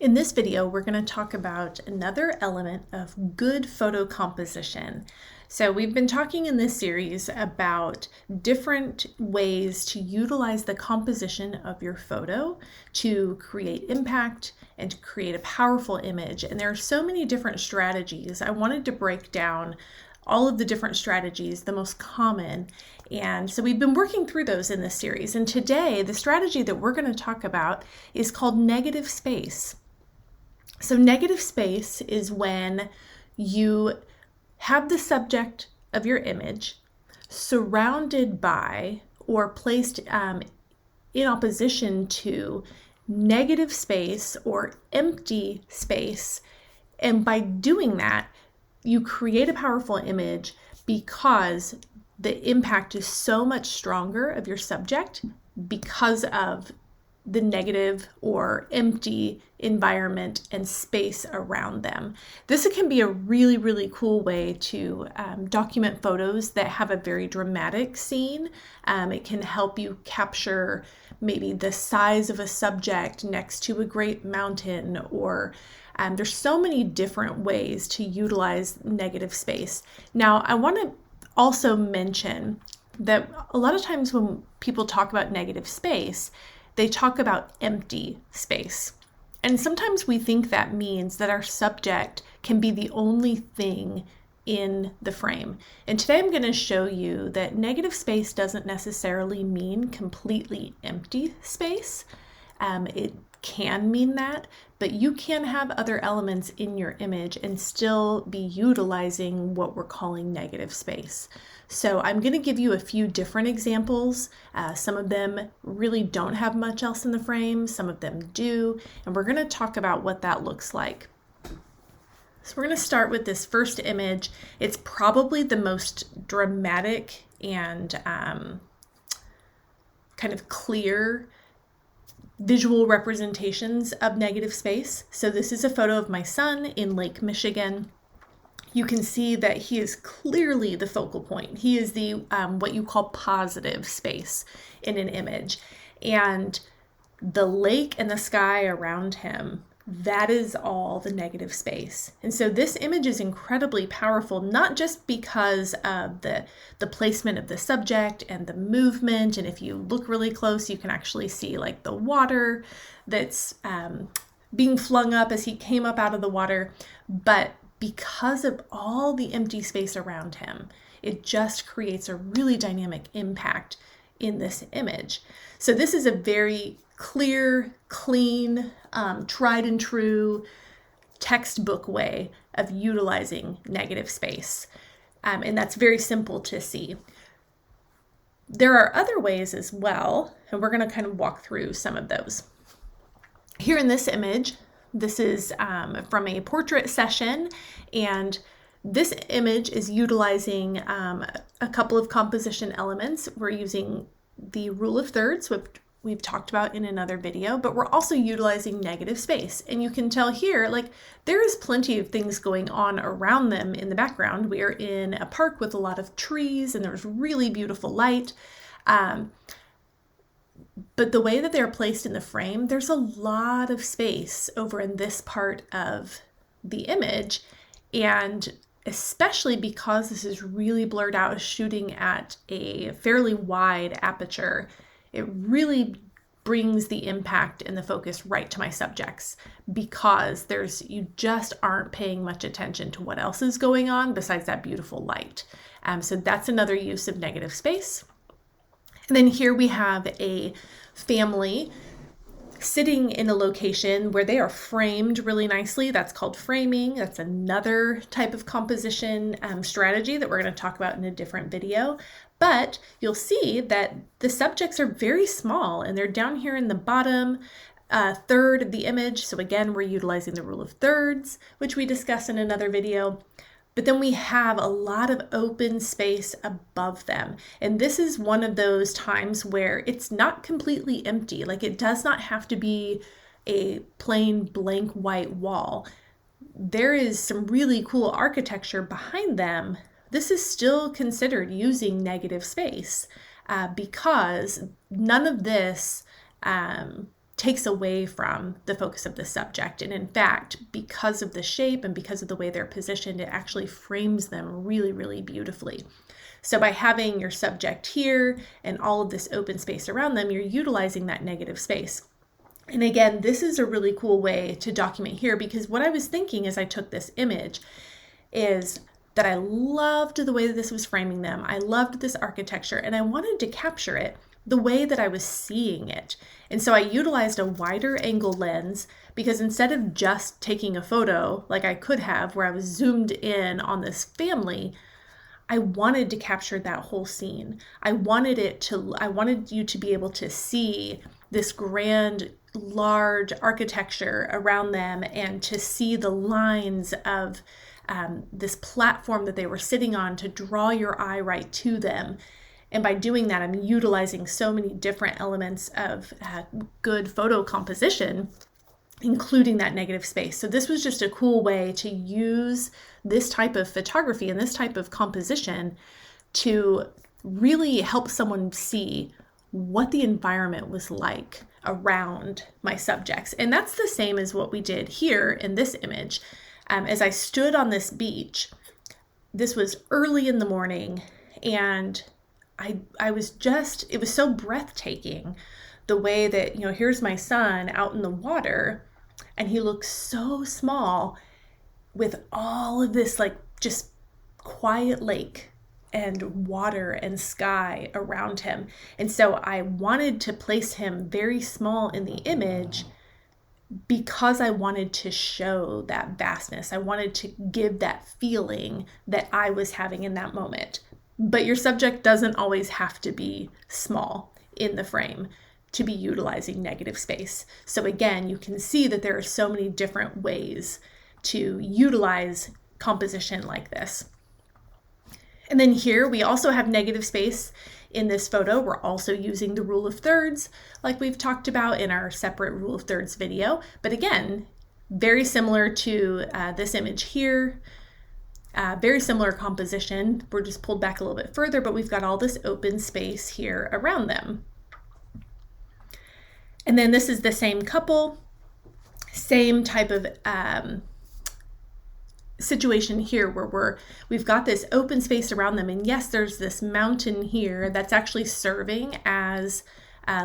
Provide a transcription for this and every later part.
In this video, we're going to talk about another element of good photo composition. So we've been talking in this series about different ways to utilize the composition of your photo to create impact and to create a powerful image. And there are so many different strategies. I wanted to break down all of the different strategies, the most common. And so we've been working through those in this series. And today, the strategy that we're going to talk about is called negative space. So negative space is when you have the subject of your image surrounded by or placed in opposition to negative space or empty space. And by doing that, you create a powerful image because the impact is so much stronger of your subject because of the negative or empty environment and space around them. This can be a really, really cool way to document photos that have a very dramatic scene. It can help you capture maybe the size of a subject next to a great mountain, or there's so many different ways to utilize negative space. Now, I want to also mention that a lot of times when people talk about negative space, they talk about empty space. And sometimes we think that means that our subject can be the only thing in the frame. And today I'm going to show you that negative space doesn't necessarily mean completely empty space. It can mean that, but you can have other elements in your image and still be utilizing what we're calling negative space. So I'm going to give you a few different examples. Some of them really don't have much else in the frame, some of them do, and we're going to talk about what that looks like. So we're going to start with this first image. It's probably the most dramatic and kind of clear visual representations of negative space. So this is a photo of my son in Lake Michigan. You can see that he is clearly the focal point. He is the what you call positive space in an image. And the lake and the sky around him, that is all the negative space. And so this image is incredibly powerful, not just because of the placement of the subject and the movement. And if you look really close, you can actually see like the water that's being flung up as he came up out of the water. But because of all the empty space around him, it just creates a really dynamic impact in this image. So this is a very clear, clean, tried and true textbook way of utilizing negative space. And that's very simple to see. There are other ways as well, and we're going to kind of walk through some of those. Here in this image, this is from a portrait session, and this image is utilizing a couple of composition elements. We're using the rule of thirds, which we've talked about in another video, but we're also utilizing negative space. And you can tell here, like, there is plenty of things going on around them in the background. We are in a park with a lot of trees, and there's really beautiful light. But the way that they're placed in the frame, there's a lot of space over in this part of the image. And especially because this is really blurred out, shooting at a fairly wide aperture, it really brings the impact and the focus right to my subjects, because you just aren't paying much attention to what else is going on besides that beautiful light. So that's another use of negative space. And then here we have a family sitting in a location where they are framed really nicely. That's called framing. That's another type of composition strategy that we're going to talk about in a different video. But you'll see that the subjects are very small, and they're down here in the bottom third of the image. So again, we're utilizing the rule of thirds, which we discuss in another video. But then we have a lot of open space above them. And this is one of those times where it's not completely empty. Like, it does not have to be a plain blank white wall. There is some really cool architecture behind them. This is still considered using negative space because none of this takes away from the focus of the subject. And in fact, because of the shape and because of the way they're positioned, it actually frames them really, really beautifully. So by having your subject here and all of this open space around them, you're utilizing that negative space. And again, this is a really cool way to document here, because what I was thinking as I took this image is that I loved the way that this was framing them. I loved this architecture, and I wanted to capture it the way that I was seeing it. And so I utilized a wider angle lens, because instead of just taking a photo like I could have where I was zoomed in on this family, I wanted to capture that whole scene. I wanted you to be able to see this grand, large architecture around them, and to see the lines of this platform that they were sitting on to draw your eye right to them. And by doing that, I'm utilizing so many different elements of good photo composition, including that negative space. So this was just a cool way to use this type of photography and this type of composition to really help someone see what the environment was like around my subjects. And that's the same as what we did here in this image. As I stood on this beach, this was early in the morning, and I was just, it was so breathtaking the way that, here's my son out in the water, and he looks so small with all of this just quiet lake and water and sky around him. And so I wanted to place him very small in the image because I wanted to show that vastness. I wanted to give that feeling that I was having in that moment. But your subject doesn't always have to be small in the frame to be utilizing negative space. So again, you can see that there are so many different ways to utilize composition like this. And then here we also have negative space in this photo. We're also using the rule of thirds like we've talked about in our separate rule of thirds video. But again, very similar to this image here, very similar composition. We're just pulled back a little bit further, but we've got all this open space here around them. And then this is the same couple, same type of situation here where we've got this open space around them. And yes, there's this mountain here that's actually serving as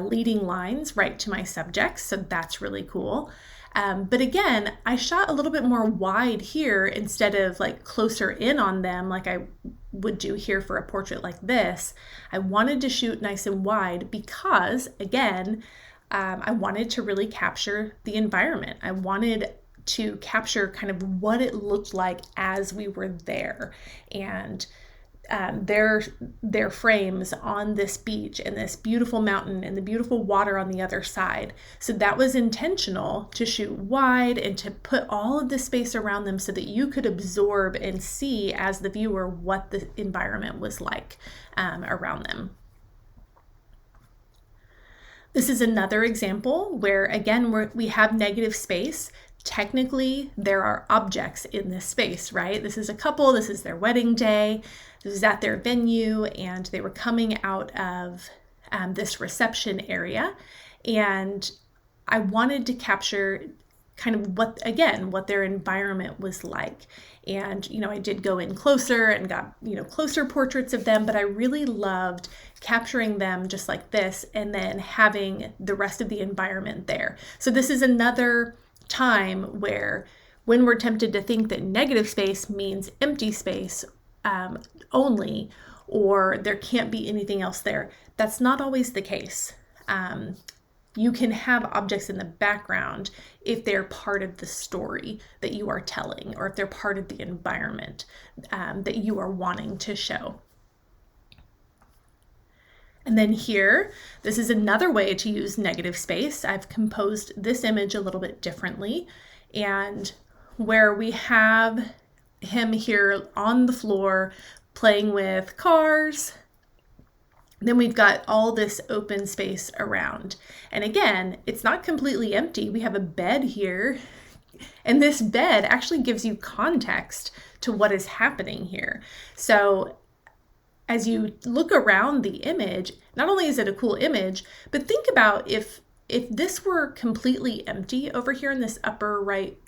leading lines right to my subjects. So that's really cool. But again, I shot a little bit more wide here instead of closer in on them like I would do here for a portrait like this. I wanted to shoot nice and wide because, again, I wanted to really capture the environment. I wanted to capture kind of what it looked like as we were there, and their frames on this beach and this beautiful mountain and the beautiful water on the other side. So that was intentional, to shoot wide and to put all of the space around them so that you could absorb and see as the viewer what the environment was like around them. This is another example where, again, we have negative space. Technically, there are objects in this space, right? This is a couple, this is their wedding day, this is at their venue, and they were coming out of this reception area. And I wanted to capture kind of what their environment was like. And, I did go in closer and got, closer portraits of them, but I really loved capturing them just like this and then having the rest of the environment there. So this is another time where, when we're tempted to think that negative space means empty space only, or there can't be anything else there, that's not always the case. You can have objects in the background if they're part of the story that you are telling, or if they're part of the environment that you are wanting to show. And then here, this is another way to use negative space. I've composed this image a little bit differently, and where we have him here on the floor playing with cars, then we've got all this open space around. And again, it's not completely empty. We have a bed here, and this bed actually gives you context to what is happening here. So as you look around the image, not only is it a cool image, but think about if if this were completely empty over here in this upper right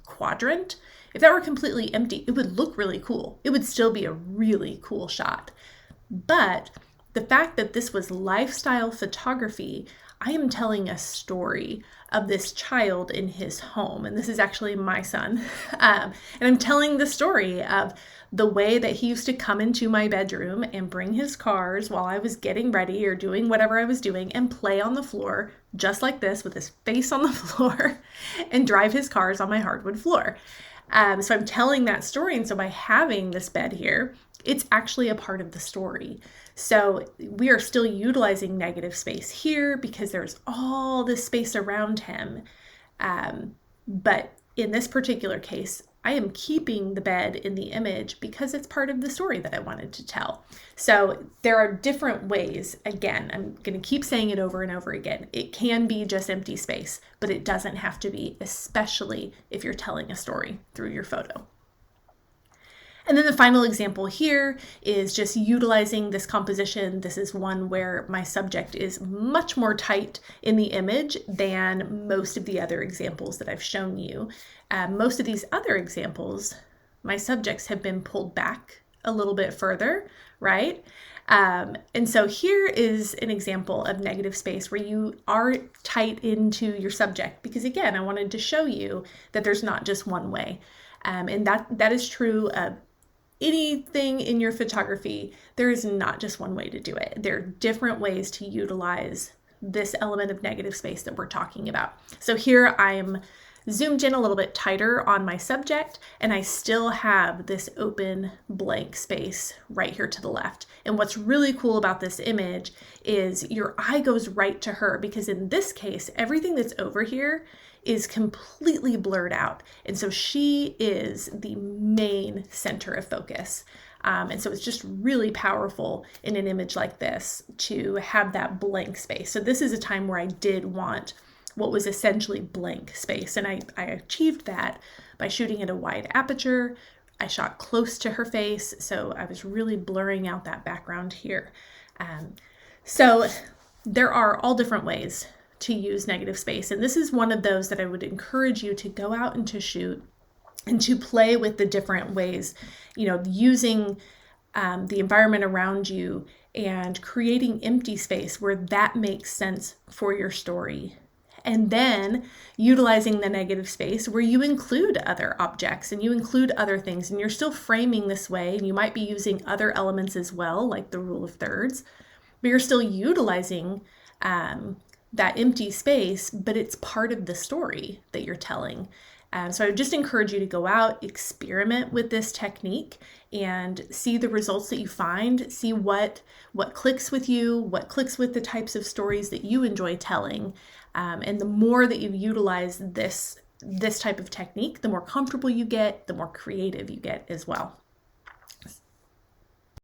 quadrant, if that were completely empty, it would look really cool. It would still be a really cool shot. But the fact that this was lifestyle photography, I am telling a story of this child in his home. And this is actually my son. And I'm telling the story of the way that he used to come into my bedroom and bring his cars while I was getting ready or doing whatever I was doing and play on the floor just like this with his face on the floor and drive his cars on my hardwood floor. So I'm telling that story. And so by having this bed here, it's actually a part of the story. So we are still utilizing negative space here because there's all this space around him. But in this particular case, I am keeping the bed in the image because it's part of the story that I wanted to tell. So there are different ways. Again, I'm going to keep saying it over and over again. It can be just empty space, but it doesn't have to be, especially if you're telling a story through your photo. And then the final example here is just utilizing this composition. This is one where my subject is much more tight in the image than most of the other examples that I've shown you. Most of these other examples, my subjects have been pulled back a little bit further, right? And so here is an example of negative space where you are tight into your subject, because again, I wanted to show you that there's not just one way. And that is true of anything in your photography. There is not just one way to do it. There are different ways to utilize this element of negative space that we're talking about. So here I'm zoomed in a little bit tighter on my subject, and I still have this open blank space right here to the left. And what's really cool about this image is your eye goes right to her, because in this case, everything that's over here is completely blurred out. And so she is the main center of focus. And so it's just really powerful in an image like this to have that blank space. So this is a time where I did want what was essentially blank space. And I achieved that by shooting at a wide aperture. I shot close to her face, so I was really blurring out that background here. So there are all different ways to use negative space. And this is one of those that I would encourage you to go out and to shoot and to play with the different ways, using the environment around you and creating empty space where that makes sense for your story. And then utilizing the negative space where you include other objects and you include other things, and you're still framing this way, and you might be using other elements as well, like the rule of thirds, but you're still utilizing that empty space, but it's part of the story that you're telling. So I would just encourage you to go out, experiment with this technique, and see the results that you find, see what clicks with you, what clicks with the types of stories that you enjoy telling. And the more that you utilize this type of technique, the more comfortable you get, the more creative you get as well.